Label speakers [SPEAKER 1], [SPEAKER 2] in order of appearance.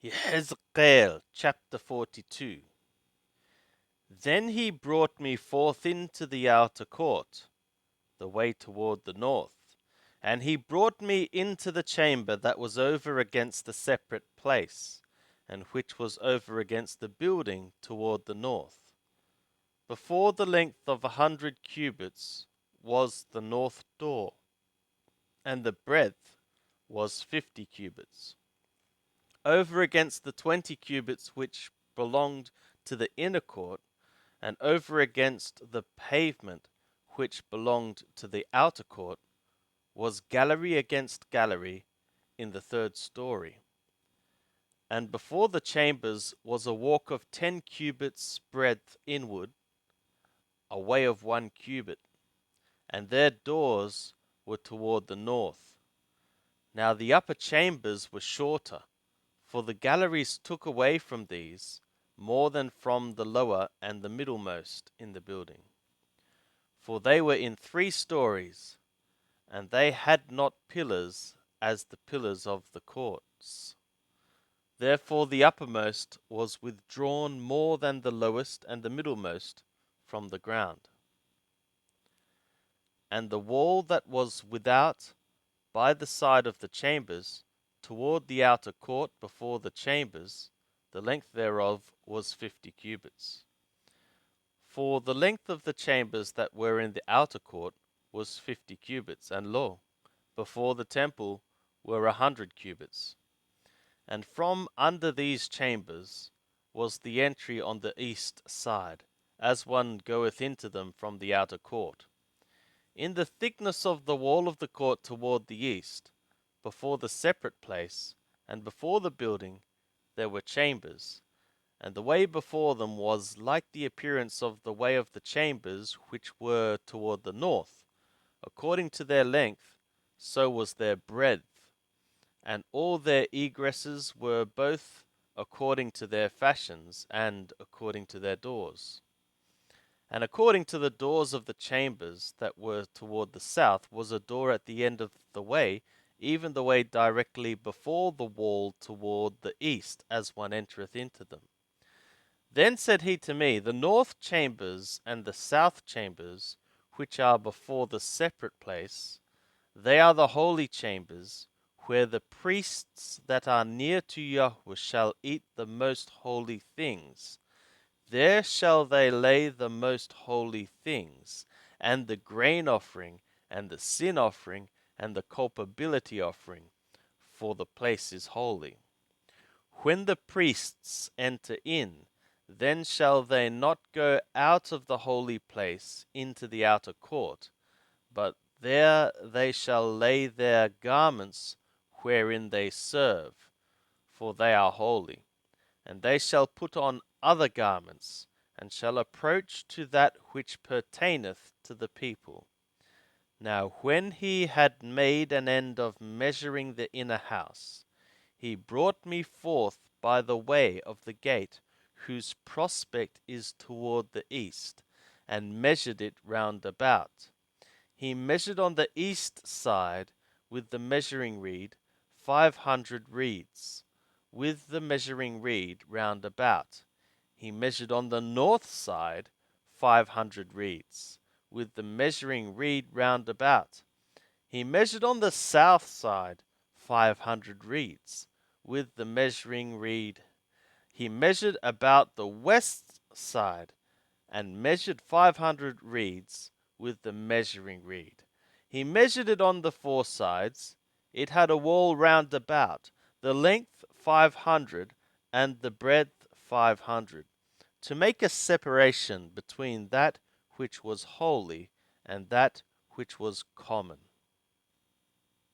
[SPEAKER 1] Ezekiel chapter 42. Then he brought me forth into the outer court, the way toward the north, and he brought me into the chamber that was over against the separate place, and which was over against the building toward the north. Before the length of 100 cubits was the north door, and the breadth was 50 cubits. Over against the 20 cubits which belonged to the inner court, and over against the pavement which belonged to the outer court, was gallery against gallery in the third story. And before the chambers was a walk of 10 cubits breadth inward, a way of 1 cubit, and their doors were toward the north. Now the upper chambers were shorter, for the galleries took away from these more than from the lower and the middlemost in the building. For they were in 3 stories, and they had not pillars as the pillars of the courts. Therefore the uppermost was withdrawn more than the lowest and the middlemost from the ground. And the wall that was without by the side of the chambers, toward the outer court before the chambers, the length thereof was 50 cubits. For the length of the chambers that were in the outer court was 50 cubits, and lo, before the temple were 100 cubits. And from under these chambers was the entry on the east side, as one goeth into them from the outer court. In the thickness of the wall of the court toward the east, before the separate place, and before the building, there were chambers, and the way before them was like the appearance of the way of the chambers which were toward the north. According to their length, so was their breadth, and all their egresses were both according to their fashions, and according to their doors. And according to the doors of the chambers that were toward the south was a door at the end of the way, even the way directly before the wall toward the east, as one entereth into them. Then said he to me, The north chambers and the south chambers, which are before the separate place, they are the holy chambers, where the priests that are near to Yahweh shall eat the most holy things. There shall they lay the most holy things, and the grain offering, and the sin offering, and the culpability offering, for the place is holy. When the priests enter in, then shall they not go out of the holy place into the outer court, but there they shall lay their garments wherein they serve, for they are holy. And they shall put on other garments, and shall approach to that which pertaineth to the people. Now when he had made an end of measuring the inner house, he brought me forth by the way of the gate, whose prospect is toward the east, and measured it round about. He measured on the east side with the measuring reed 500 reeds, with the measuring reed round about. He measured on the north side 500 reeds, with the measuring reed round about. He measured on the south side 500 reeds, with the measuring reed. He measured about the west side, and measured 500 reeds, with the measuring reed. He measured it on the 4 sides. It had a wall round about, the length 500, and the breadth 500, to make a separation between that which was holy and that which was common.